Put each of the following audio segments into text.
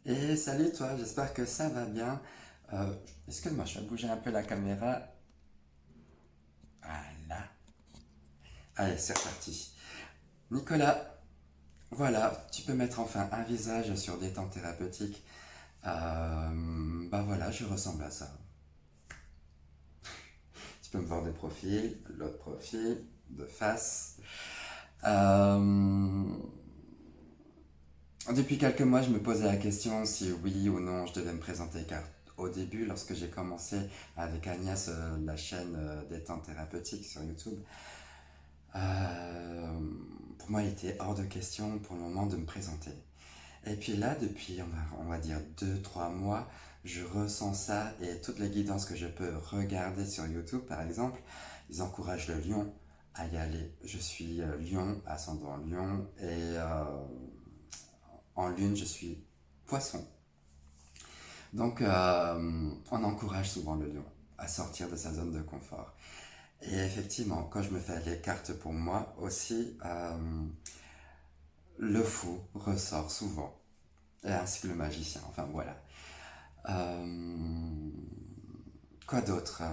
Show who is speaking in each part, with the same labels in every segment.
Speaker 1: Et salut toi, j'espère que ça va bien. Euh, Excuse-moi, je vais bouger un peu la caméra. Voilà. Allez, c'est reparti. Nicolas, voilà, tu peux mettre enfin un visage sur des temps thérapeutiques. Bah voilà, je ressemble à ça. Tu peux me voir de profil, l'autre profil, de face. Euh, Depuis quelques mois, je me posais la question si oui ou non je devais me présenter, car au début, lorsque j'ai commencé avec Agnès la chaîne des temps thérapeutiques sur YouTube, euh, pour moi, il était hors de question pour le moment de me présenter. Et puis là, depuis, on va dire 2, 3 mois, je ressens ça et toutes les guidances que je peux regarder sur YouTube, par exemple, ils encouragent le lion à y aller. Je suis lion, ascendant lion, et en lune, je suis poisson. Donc, on encourage souvent le lion à sortir de sa zone de confort. Et effectivement, quand je me fais les cartes pour moi aussi, le fou ressort souvent, et ainsi que le magicien, enfin voilà. Euh, Quoi d'autre?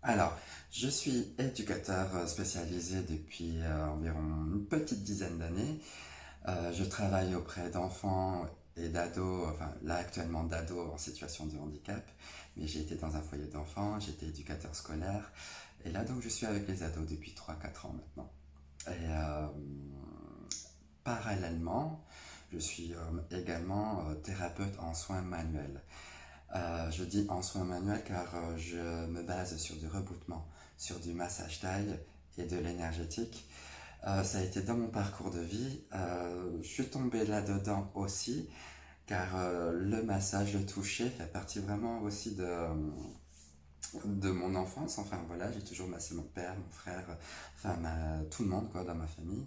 Speaker 1: Alors, je suis éducateur spécialisé depuis environ une petite dizaine d'années. Je travaille auprès d'enfants et d'ados, enfin là actuellement d'ados en situation de handicap, mais j'ai été dans un foyer d'enfants, j'étais éducateur scolaire, et là donc je suis avec les ados depuis 3, 4 ans maintenant. Et parallèlement, je suis également thérapeute en soins manuels. Je dis en soins manuels car je me base sur du rebootement, sur du massage taille et de l'énergétique. Ça a été dans mon parcours de vie. Je suis tombé là-dedans aussi, car le massage, le toucher fait partie vraiment aussi de mon enfance. Enfin voilà, j'ai toujours massé mon père, mon frère, enfin tout le monde quoi, dans ma famille.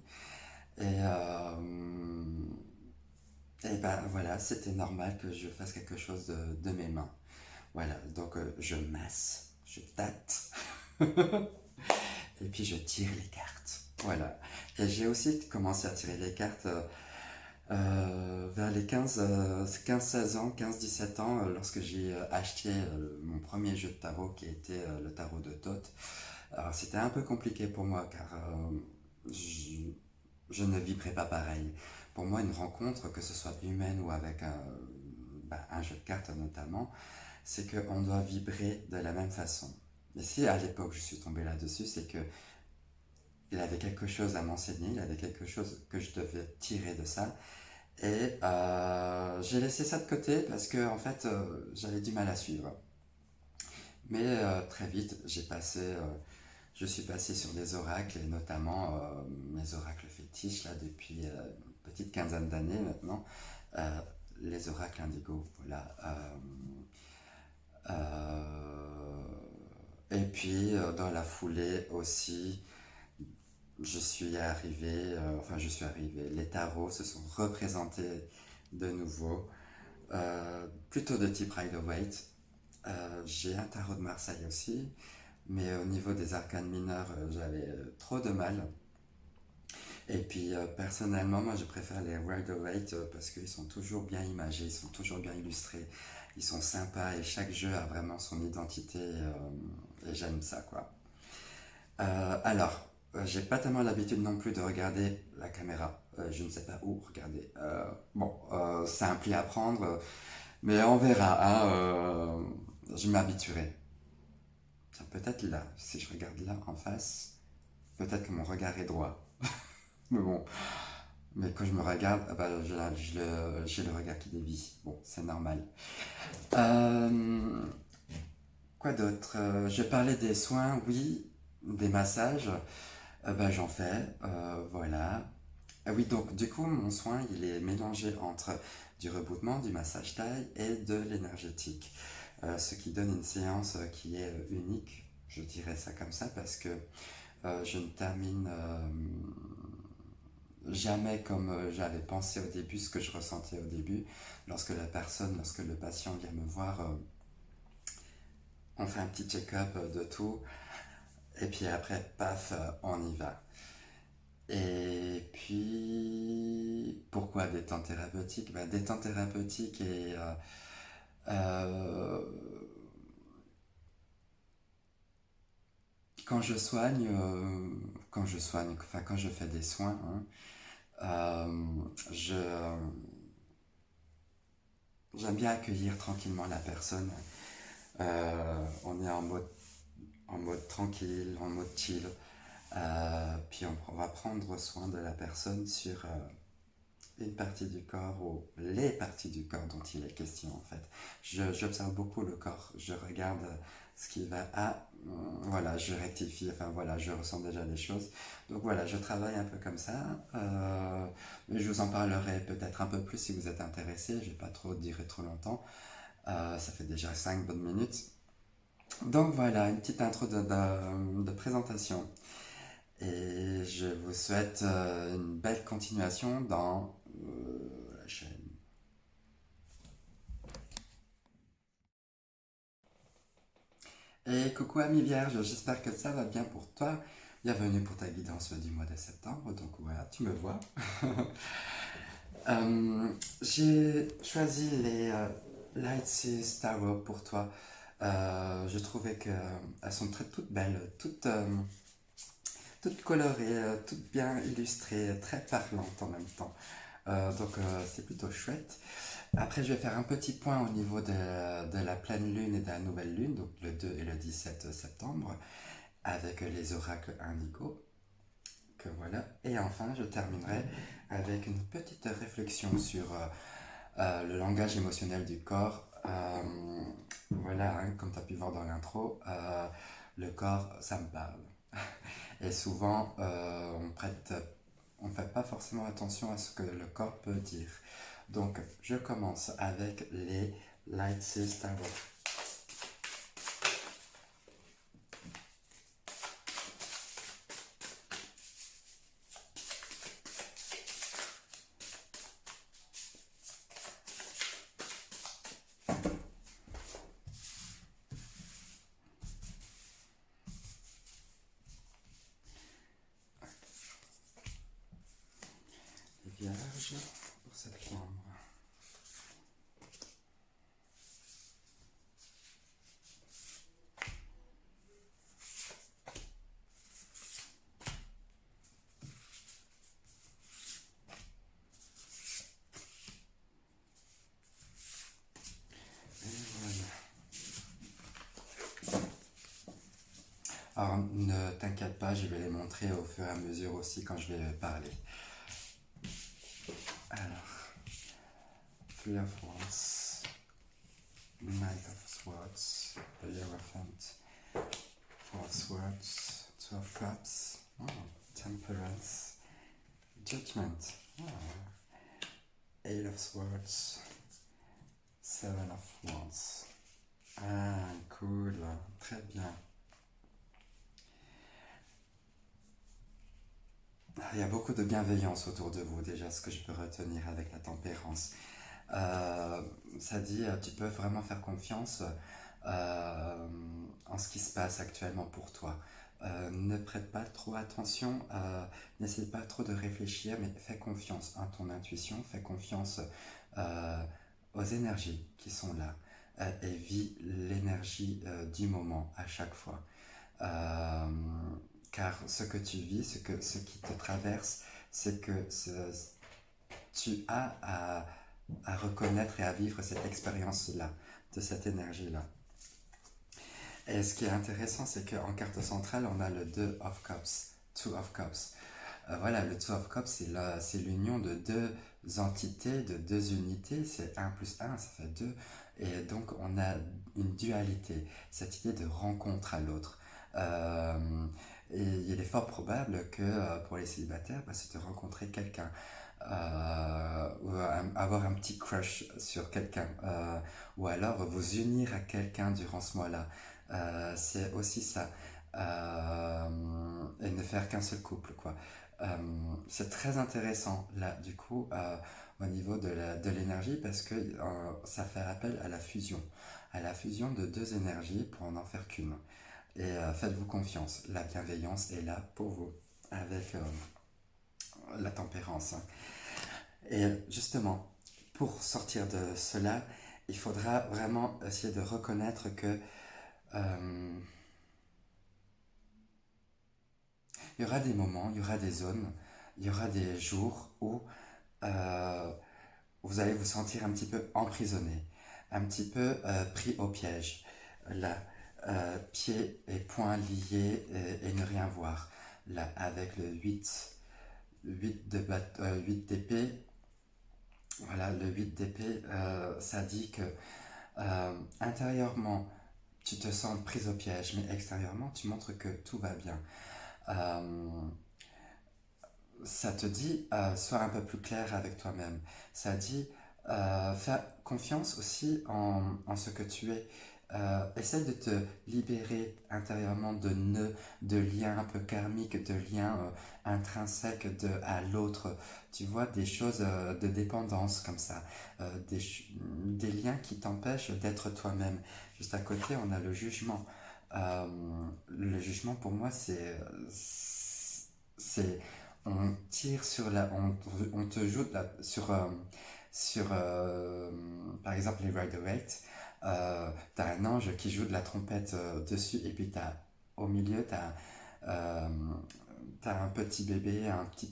Speaker 1: Et ben voilà, c'était normal que je fasse quelque chose de mes mains. Voilà, donc je masse, je tâte, et puis je tire les cartes. Voilà. Et j'ai aussi commencé à tirer les cartes vers les 16 ans, 15, 17 ans, lorsque j'ai acheté mon premier jeu de tarot qui était le tarot de Thoth. Alors c'était un peu compliqué pour moi car je ne vibrais pas pareil. Pour moi, une rencontre, que ce soit humaine ou avec un jeu de cartes notamment, c'est qu'on doit vibrer de la même façon. Et si à l'époque je suis tombé là-dessus, c'est que il avait quelque chose à m'enseigner, il avait quelque chose que je devais tirer de ça. Et j'ai laissé ça de côté parce que en fait j'avais du mal à suivre. Mais très vite je suis passé sur des oracles et notamment mes oracles fétiches là depuis une petite quinzaine d'années maintenant. Euh, les oracles indigo, voilà. Et puis dans la foulée aussi, je suis arrivé, les tarots se sont représentés de nouveau, plutôt de type Rider-Waite. J'ai un tarot de Marseille aussi, mais au niveau des arcanes mineurs, j'avais trop de mal. Et puis personnellement, moi je préfère les Rider-Waite parce qu'ils sont toujours bien imagés, ils sont toujours bien illustrés, ils sont sympas et chaque jeu a vraiment son identité et j'aime ça quoi. J'ai pas tellement l'habitude non plus de regarder la caméra. Je ne sais pas où regarder. Bon, c'est un pli à prendre, mais on verra. Hein, je m'habituerai. Tiens, peut-être là, si je regarde là en face, peut-être que mon regard est droit. Mais bon, mais quand je me regarde, ah bah, j'ai le regard qui dévie. Bon, c'est normal. Euh, Quoi d'autre? Je parlais des soins, oui, des massages. Bah, j'en fais, voilà. Ah oui, donc du coup, mon soin, il est mélangé entre du rebootement, du massage taille et de l'énergétique. Ce qui donne une séance qui est unique, je dirais ça comme ça, parce que je ne termine jamais comme j'avais pensé au début, ce que je ressentais au début. Lorsque le patient vient me voir, on fait un petit check-up de tout, et puis après, paf, on y va. Et puis, pourquoi quoi détente thérapeutique? Bah, détente thérapeutique et euh, quand je soigne, enfin quand je fais des soins, hein, euh, je, j'aime bien accueillir tranquillement la personne. On est en mode tranquille, en mode chill. Puis on va prendre soin de la personne sur une partie du corps ou les parties du corps dont il est question en fait. J'observe beaucoup le corps, je regarde ce qui va. Ah, voilà, je rectifie, enfin voilà, je ressens déjà des choses. Donc voilà, je travaille un peu comme ça. Mais je vous en parlerai peut-être un peu plus si vous êtes intéressé, je vais pas trop dire trop longtemps. Ça fait déjà 5 bonnes minutes. Donc voilà, une petite intro de présentation. Et je vous souhaite une belle continuation dans la chaîne. Et coucou ami Vierge, j'espère que ça va bien pour toi. Bienvenue pour ta guidance du mois de septembre. Donc voilà, tu me vois. J'ai choisi les Light Seas Tarot pour toi. Je trouvais qu'elles sont toutes belles, toutes colorées, toutes bien illustrées, très parlantes en même temps. Donc c'est plutôt chouette. Après, je vais faire un petit point au niveau de la pleine lune et de la nouvelle lune, donc le 2 et le 17 septembre, avec les oracles indigos, que voilà. Et enfin, je terminerai avec une petite réflexion sur le langage émotionnel du corps. Voilà, hein, comme tu as pu voir dans l'intro, le corps, ça me parle. Et souvent, on ne fait pas forcément attention à ce que le corps peut dire. Donc, je commence avec les Light System. Les Vierges pour septembre. Et voilà. Alors, ne t'inquiète pas, je vais les montrer au fur et à mesure aussi quand je vais parler. Alors, Three of Wands, Knight of Swords, the Hierophant, Four of Swords, Two of Cups, Temperance, Judgment, Eight of Swords, Seven of Wands. Ah, cool, très bien. Il y a beaucoup de bienveillance autour de vous, déjà, ce que je peux retenir avec la tempérance. Euh, Ça dit, tu peux vraiment faire confiance euh, en ce qui se passe actuellement pour toi. Ne prête pas trop attention, n'essaie pas trop de réfléchir, mais fais confiance en ton intuition, fais confiance euh, aux énergies qui sont là et vis l'énergie du moment à chaque fois. Euh, Car ce que tu vis, ce qui te traverse, c'est que tu as à reconnaître et à vivre cette expérience-là, de cette énergie-là. Et ce qui est intéressant, c'est qu'en carte centrale, on a le 2 of Cups, 2 of Cups. Voilà, le 2 of Cups, c'est l'union de deux entités, de deux unités. C'est un plus un, ça fait 2. Et donc, on a une dualité, cette idée de rencontre à l'autre. Euh, et il est fort probable que pour les célibataires, bah, c'est de rencontrer quelqu'un. Ou avoir un petit crush sur quelqu'un. Ou alors vous unir à quelqu'un durant ce mois-là. C'est aussi ça. Et ne faire qu'un seul couple, quoi. C'est très intéressant là du coup au niveau de l'énergie parce que ça fait appel à la fusion de deux énergies pour en faire qu'une. Et faites-vous confiance, la bienveillance est là pour vous avec la tempérance, hein. Et justement, pour sortir de cela, il faudra vraiment essayer de reconnaître que euh, il y aura des moments, il y aura des zones, il y aura des jours où euh, vous allez vous sentir un petit peu emprisonné, un petit peu pris au piège. Là, pieds et poings liés et ne rien voir. Là, avec le 8 d'épée, voilà, le 8 d'épée, ça dit que intérieurement, tu te sens pris au piège, mais extérieurement, tu montres que tout va bien. Euh, Ça te dit, sois un peu plus clair avec toi-même. Ça dit, fais confiance aussi en ce que tu es. Essaie de te libérer intérieurement de nœuds, de liens un peu karmiques, de liens intrinsèques à l'autre. Tu vois, des choses de dépendance comme ça. Des liens qui t'empêchent d'être toi-même. Juste à côté, on a le jugement. Euh, le jugement, pour moi, c'est on tire sur on te joue sur par exemple les Rider-Waite. T'as un ange qui joue de la trompette dessus et puis au milieu euh, t'as un petit bébé, un petit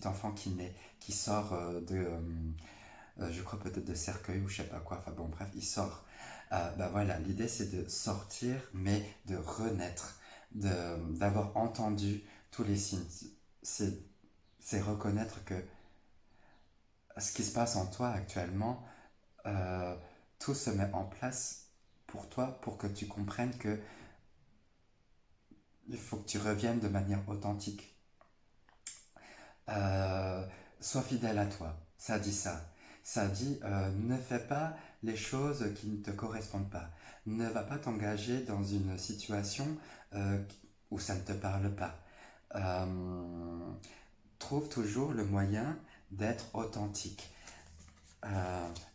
Speaker 1: enfant qui naît, qui sort je crois peut-être de cercueil ou je sais pas quoi, enfin bon bref, il sort. Bah voilà, l'idée c'est de sortir mais de renaître, d'avoir entendu tous les signes. C'est c'est reconnaître que ce qui se passe en toi actuellement, euh, tout se met en place pour toi, pour que tu comprennes que il faut que tu reviennes de manière authentique. Euh, Sois fidèle à toi, ça dit ça. Ça dit ne fais pas les choses qui ne te correspondent pas. Ne va pas t'engager dans une situation euh, où ça ne te parle pas. Euh, Trouve toujours le moyen d'être authentique.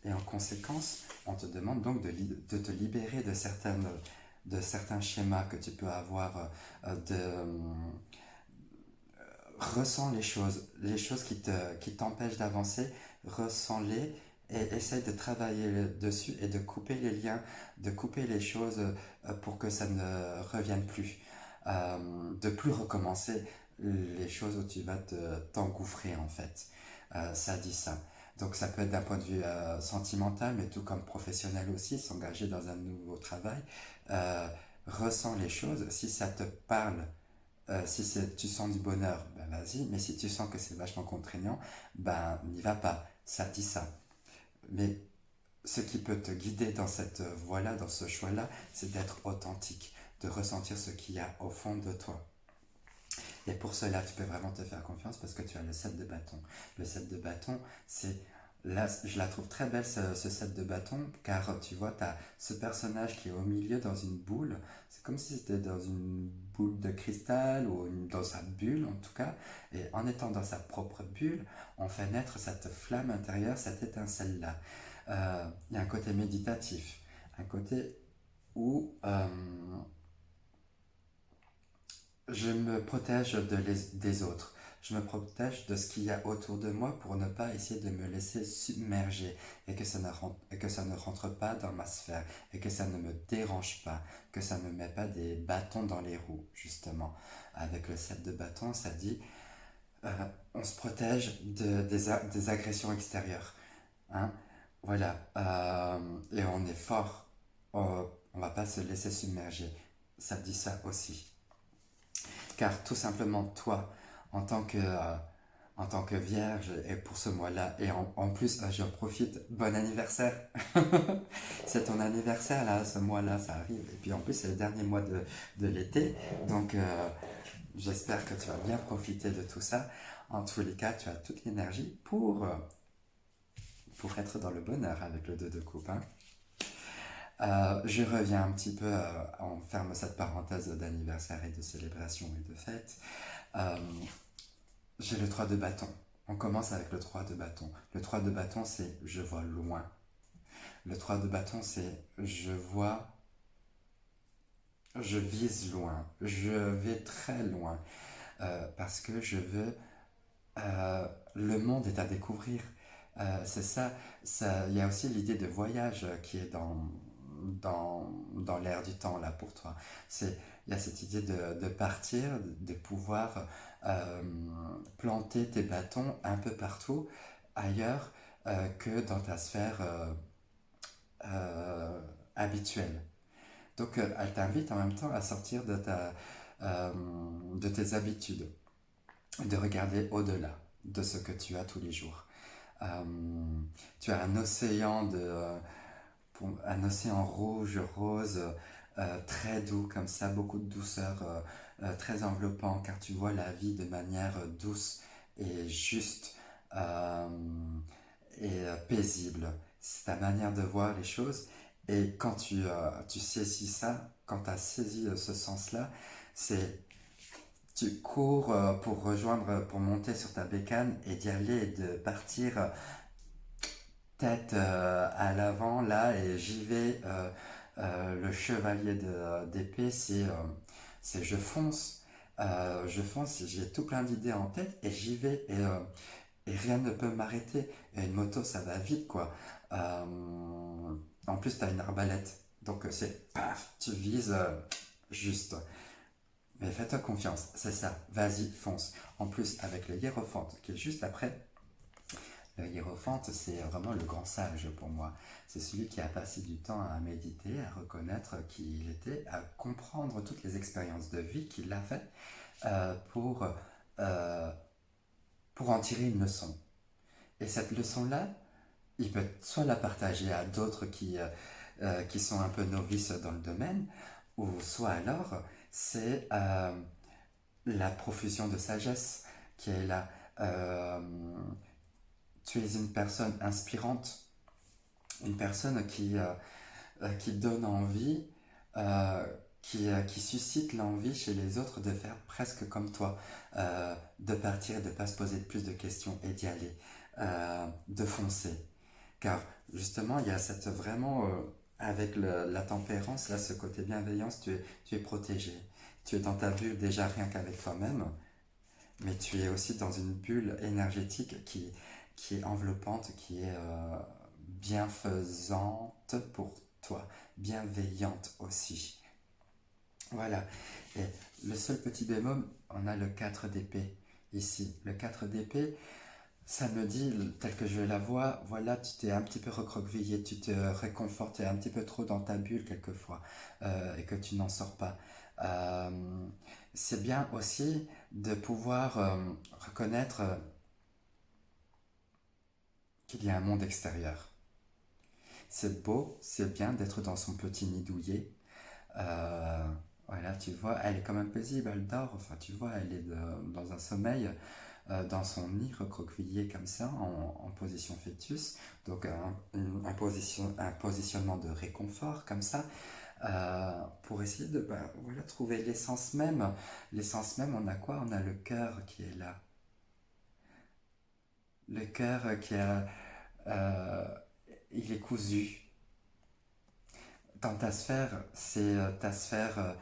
Speaker 1: Et en conséquence, on te demande donc de te libérer de certains schémas que tu peux avoir, ressens les choses qui t'empêchent d'avancer, ressens-les et essaye de travailler dessus et de couper les liens, de couper les choses pour que ça ne revienne plus. De plus recommencer les choses où tu vas t'engouffrer en fait. Ça dit ça. Donc ça peut être d'un point de vue sentimental, mais tout comme professionnel aussi, s'engager dans un nouveau travail. Euh, Ressens les choses. Si ça te parle, si tu sens du bonheur, ben vas-y. Mais si tu sens que c'est vachement contraignant, ben n'y va pas. Ça dit ça. Mais ce qui peut te guider dans cette voie-là, dans ce choix-là, c'est d'être authentique, de ressentir ce qu'il y a au fond de toi. Et pour cela, tu peux vraiment te faire confiance parce que tu as le set de bâton. Le set de bâton, c'est là, je la trouve très belle ce set de bâton car tu vois, tu as ce personnage qui est au milieu dans une boule. C'est comme si c'était dans une boule de cristal ou dans sa bulle en tout cas. Et en étant dans sa propre bulle, on fait naître cette flamme intérieure, cette étincelle-là. Il y a un côté méditatif, un côté où je me protège des autres. Je me protège de ce qu'il y a autour de moi pour ne pas essayer de me laisser submerger et que ça ne rentre pas dans ma sphère et que ça ne me dérange pas, que ça ne met pas des bâtons dans les roues, justement. Avec le set de bâtons, ça dit euh, on se protège des agressions extérieures. Hein. Voilà. Et on est fort. On va pas se laisser submerger. Ça dit ça aussi. Car tout simplement, toi, en tant que, euh, en tant que vierge, et pour ce mois-là, et en plus, j'en profite, bon anniversaire! C'est ton anniversaire, là, ce mois-là, ça arrive. Et puis en plus, c'est le dernier mois de l'été, donc j'espère que tu vas bien profiter de tout ça. En tous les cas, tu as toute l'énergie pour être dans le bonheur avec le 2 de coupe. Hein. Je reviens un petit peu, on ferme cette parenthèse d'anniversaire et de célébration et de fête. Euh, J'ai le 3 de bâton. On commence avec le 3 de bâton. Le 3 de bâton, c'est je vois loin. Le 3 de bâton, c'est je vise loin. Je vais très loin. Parce que je veux. Le monde est à découvrir. C'est ça, il y a aussi l'idée de voyage qui est dans l'air du temps là pour toi. Il y a cette idée de partir, de pouvoir euh, planter tes bâtons un peu partout ailleurs que dans ta sphère euh, habituelle. Donc elle t'invite en même temps à sortir euh, de tes habitudes, de regarder au-delà de ce que tu as tous les jours. Euh, Tu as un océan rouge, rose, très doux comme ça, beaucoup de douceur, très enveloppant, car tu vois la vie de manière douce et juste euh, paisible. C'est ta manière de voir les choses. Et quand tu saisis ça, quand tu as saisi ce sens-là, c'est tu cours pour rejoindre, pour monter sur ta bécane et d'y aller et de partir tête à l'avant là et j'y vais. Le chevalier d'épée, c'est je fonce, j'ai tout plein d'idées en tête et j'y vais et rien ne peut m'arrêter. Et une moto, ça va vite quoi. En plus, t'as une arbalète, donc c'est paf, tu vises juste. Mais fais-toi confiance, c'est ça, vas-y, fonce. En plus, avec le hiérophante qui est juste après, le hiérophante, c'est vraiment le grand sage pour moi. C'est celui qui a passé du temps à méditer, à reconnaître qui il était, à comprendre toutes les expériences de vie qu'il a faites euh, pour, euh, pour en tirer une leçon. Et cette leçon-là, il peut soit la partager à d'autres qui sont un peu novices dans le domaine, ou soit alors c'est la profusion de sagesse qui est là. Euh, Tu es une personne inspirante, une personne qui donne envie, euh, qui suscite l'envie chez les autres de faire presque comme toi, de partir et de ne pas se poser plus de questions et d'y aller, de foncer. Car justement, il y a cette vraiment, avec la tempérance, là, ce côté bienveillance, tu es protégé. Tu es dans ta bulle déjà rien qu'avec toi-même, mais tu es aussi dans une bulle énergétique qui est enveloppante, qui est bienfaisante pour toi, bienveillante aussi. Voilà. Et le seul petit bémol, on a le 4 d'épée ici. Le 4 d'épée, ça me dit, tel que je la vois, voilà, tu t'es un petit peu recroquevillé, tu te réconfortes, tu es un petit peu trop dans ta bulle quelquefois, et que tu n'en sors pas. Euh, c'est bien aussi de pouvoir reconnaître qu'il y a un monde extérieur. C'est beau, c'est bien d'être dans son petit nid douillet. Euh, voilà, tu vois, elle est quand même paisible, elle dort, enfin tu vois, elle est dans un sommeil, dans son nid recroquevillé comme ça, en position fœtus, donc un positionnement de réconfort comme ça, pour essayer de voilà, trouver l'essence même. L'essence même, on a quoi? On a le cœur qui est là. Le cœur euh, il est cousu. Dans ta sphère, c'est ta sphère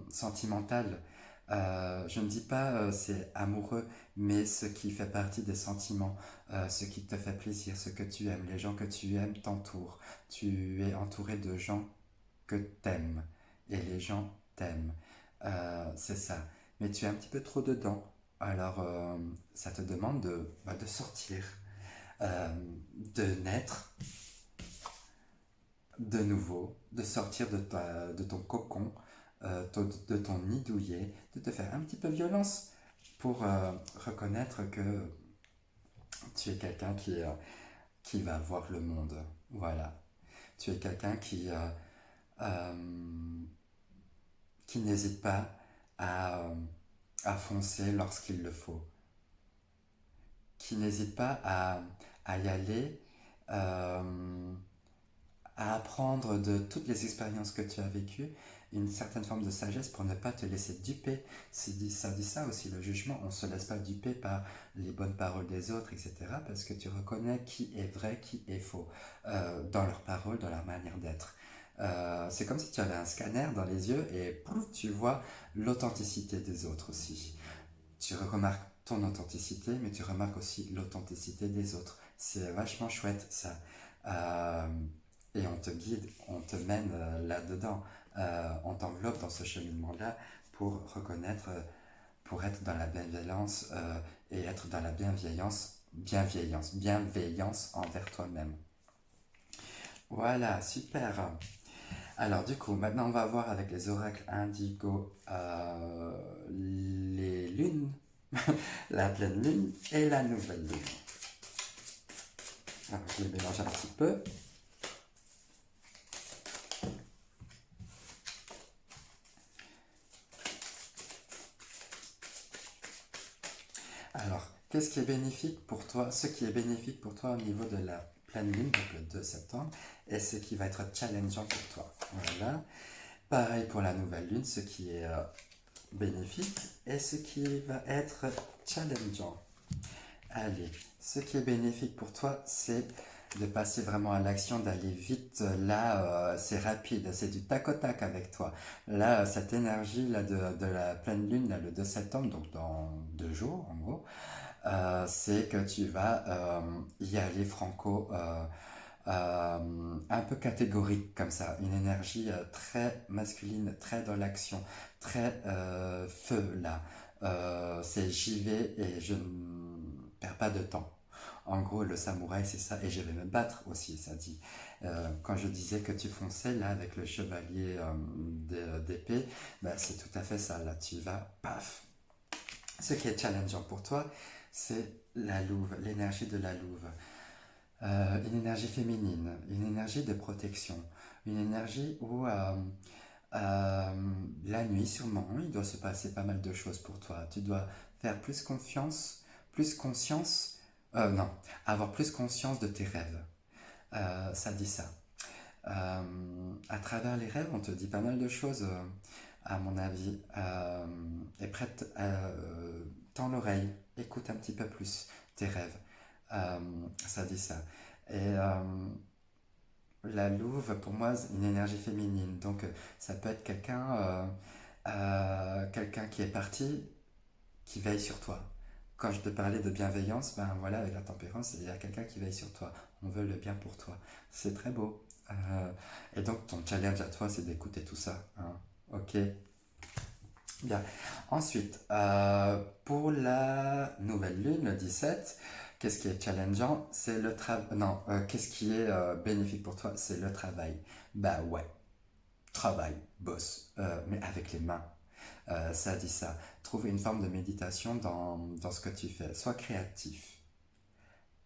Speaker 1: sentimentale. Je ne dis pas c'est amoureux, mais ce qui fait partie des sentiments, ce qui te fait plaisir, ce que tu aimes, les gens que tu aimes t'entourent. Tu es entouré de gens que t'aimes et les gens t'aiment. C'est ça. Mais tu es un petit peu trop dedans. Alors, ça te demande de sortir, euh, de naître de nouveau, de sortir de ton cocon, de ton nid douillet, de te faire un petit peu violence pour reconnaître que tu es quelqu'un qui va voir le monde. Voilà. Tu es quelqu'un euh, qui n'hésite pas à foncer lorsqu'il le faut, qui n'hésite pas à y aller, euh, à apprendre de toutes les expériences que tu as vécues, une certaine forme de sagesse pour ne pas te laisser duper. Ça dit ça aussi, le jugement, on ne se laisse pas duper par les bonnes paroles des autres, etc. Parce que tu reconnais qui est vrai, qui est faux, dans leurs paroles, dans leur manière d'être. C'est comme si tu avais un scanner dans les yeux et pouf, tu vois l'authenticité des autres aussi. Tu remarques ton authenticité, mais tu remarques aussi l'authenticité des autres. C'est vachement chouette ça. Euh, et on te guide, on te mène là-dedans. On t'enveloppe dans ce cheminement-là pour reconnaître, pour être dans la bienveillance et être dans la bienveillance envers toi-même. Voilà, super. Alors du coup, maintenant on va voir avec les oracles indigo les lunes, la pleine lune et la nouvelle lune. Alors je les mélange un petit peu. Alors, qu'est-ce qui est bénéfique pour toi? Ce qui est bénéfique pour toi au niveau de la pleine lune, donc le 2 septembre, et ce qui va être challengeant pour toi. Voilà. Pareil pour la nouvelle lune, ce qui est bénéfique et ce qui va être challengeant. Allez, ce qui est bénéfique pour toi, c'est de passer vraiment à l'action, d'aller vite. Là, c'est rapide, c'est du tac au tac avec toi. Là, cette énergie là de la pleine lune, là, le 2 septembre, donc dans 2 jours en gros, c'est que tu vas y aller franco, un peu catégorique comme ça, une énergie très masculine, très dans l'action, très feu là. C'est j'y vais et je ne perds pas de temps. En gros, le samouraï, c'est ça, et je vais me battre aussi, ça dit. Quand je disais que tu fonçais là avec le chevalier d'épée, ben, c'est tout à fait ça. Là, tu vas, paf. Ce qui est challengeant pour toi, c'est la louve, l'énergie de la louve. Une énergie féminine, une énergie de protection, une énergie où la nuit sûrement, il doit se passer pas mal de choses pour toi. Tu dois faire plus confiance, plus conscience, non, avoir plus conscience de tes rêves. Ça dit ça. À travers les rêves, on te dit pas mal de choses, à mon avis. Et prête, tends l'oreille, écoute un petit peu plus tes rêves. Ça dit ça. Et la louve, pour moi, c'est une énergie féminine. Donc, ça peut être quelqu'un qui est parti, qui veille sur toi. Quand je te parlais de bienveillance, ben voilà, avec la tempérance, il y a quelqu'un qui veille sur toi. On veut le bien pour toi. C'est très beau. Et donc, ton challenge à toi, c'est d'écouter tout ça, hein. Ok, bien. Ensuite, pour la nouvelle lune, le 17, qu'est-ce qui est challengeant? C'est le travail. Non, qu'est-ce qui est bénéfique pour toi? C'est le travail. Bah ouais, travail, bosse, mais avec les mains. Ça dit ça. Trouve une forme de méditation dans ce que tu fais. Sois créatif.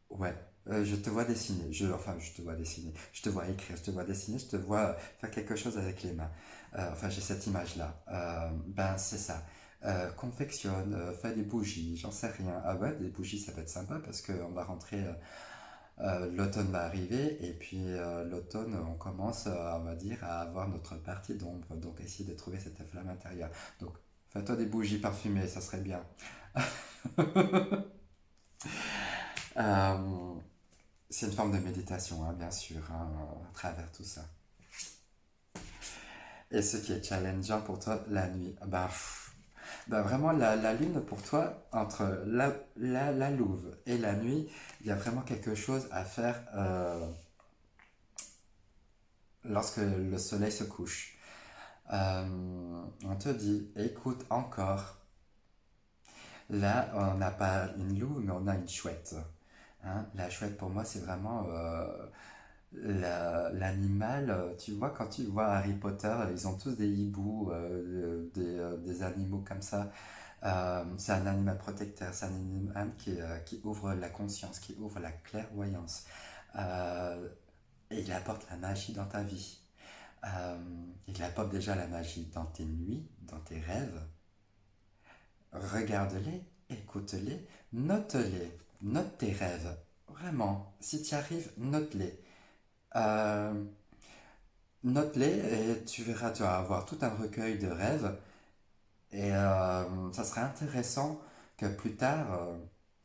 Speaker 1: Ouais. Je te vois dessiner. Enfin, je te vois dessiner. Je te vois écrire. Je te vois dessiner. Je te vois faire quelque chose avec les mains. Enfin, j'ai cette image-là. Ben, c'est ça. Confectionne, fais des bougies, j'en sais rien. Ah ouais, des bougies, ça peut être sympa parce qu'on va rentrer. L'automne va arriver et puis l'automne, on commence, on va dire, à avoir notre partie d'ombre. Donc, essayer de trouver cette flamme intérieure. Donc, fais-toi des bougies parfumées, ça serait bien. Euh, c'est une forme de méditation, hein, bien sûr, hein, à travers tout ça. Et ce qui est challengeant pour toi, la nuit. Ben, ben vraiment, la lune pour toi, entre la louve et la nuit, il y a vraiment quelque chose à faire lorsque le soleil se couche. On te dit, écoute encore, là, on n'a pas une louve, mais on a une chouette. Hein. La chouette, pour moi, c'est vraiment l'animal. Tu vois, quand tu vois Harry Potter, ils ont tous des hiboux, des animaux comme ça. C'est un animal protecteur, c'est un animal qui ouvre la conscience, qui ouvre la clairvoyance. Euh, et il apporte la magie dans ta vie. Euh, il apporte déjà la magie dans tes nuits, dans tes rêves. Regarde-les, écoute-les, note-les, note tes rêves. Vraiment, si tu y arrives, note-les. Euh, Note-les et tu verras, tu vas avoir tout un recueil de rêves. Et ça serait intéressant que plus tard,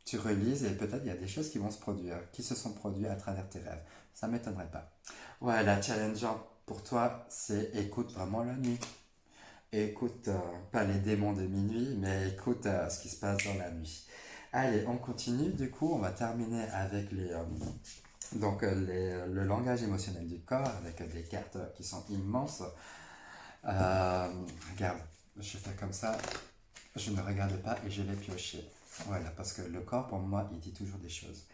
Speaker 1: tu relises et peut-être il y a des choses qui vont se produire, qui se sont produites à travers tes rêves. Ça ne m'étonnerait pas. Ouais, la challengeant pour toi, c'est écoute vraiment la nuit. Écoute, pas les démons de minuit, mais écoute ce qui se passe dans la nuit. Allez, on continue. Du coup, on va terminer avec le langage émotionnel du corps, avec des cartes qui sont immenses. Euh, Regarde, je fais comme ça, je ne regarde pas et je vais piocher. Voilà, parce que le corps, pour moi, il dit toujours des choses.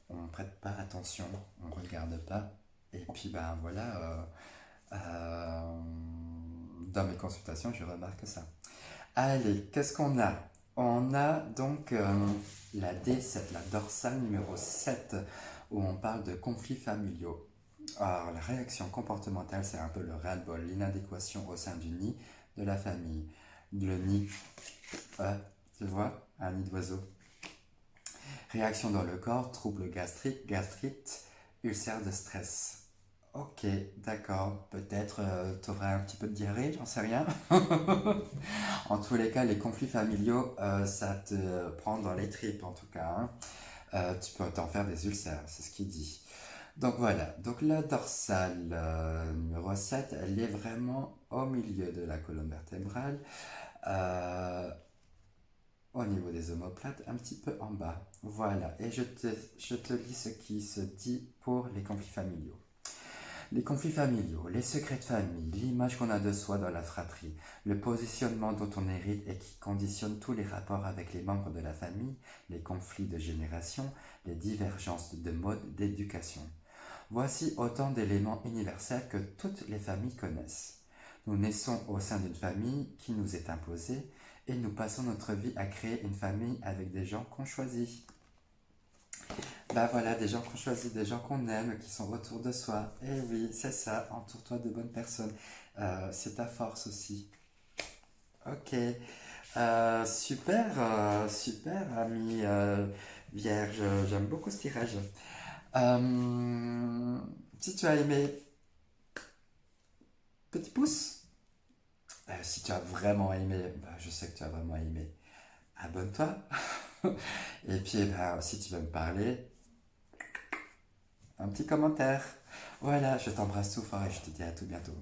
Speaker 1: On ne prête pas attention, on ne regarde pas. Et puis, ben voilà, euh, dans mes consultations, je remarque ça. Allez, qu'est-ce qu'on a? On a donc la D7, la dorsale numéro 7, où on parle de conflits familiaux. Alors, la réaction comportementale, c'est un peu le ras-le-bol, l'inadéquation au sein du nid de la famille. Le nid, tu vois, un nid d'oiseau. Réaction dans le corps, troubles gastriques, gastrite, ulcère de stress. Ok, d'accord. Peut-être tu auras un petit peu de diarrhée, j'en sais rien. En tous les cas, les conflits familiaux, ça te prend dans les tripes en tout cas, hein. Tu peux t'en faire des ulcères, c'est ce qu'il dit. Donc voilà, donc la dorsale numéro 7, elle est vraiment au milieu de la colonne vertébrale, euh, au niveau des omoplates, un petit peu en bas. Voilà, et je te lis ce qui se dit pour les conflits familiaux. Les conflits familiaux, les secrets de famille, l'image qu'on a de soi dans la fratrie, le positionnement dont on hérite et qui conditionne tous les rapports avec les membres de la famille, les conflits de génération, les divergences de mode d'éducation. Voici autant d'éléments universels que toutes les familles connaissent. Nous naissons au sein d'une famille qui nous est imposée et nous passons notre vie à créer une famille avec des gens qu'on choisit. Bah voilà, des gens qu'on choisit, des gens qu'on aime, qui sont autour de soi. Eh oui, c'est ça, entoure-toi de bonnes personnes. C'est ta force aussi. Ok. Super, super, ami Vierge. J'aime beaucoup ce tirage. Euh, Si tu as aimé, petit pouce. Si tu as vraiment aimé, bah, je sais que tu as vraiment aimé, abonne-toi. Et puis, bah, si tu veux me parler, un petit commentaire. Voilà, je t'embrasse tout fort et je te dis à tout bientôt.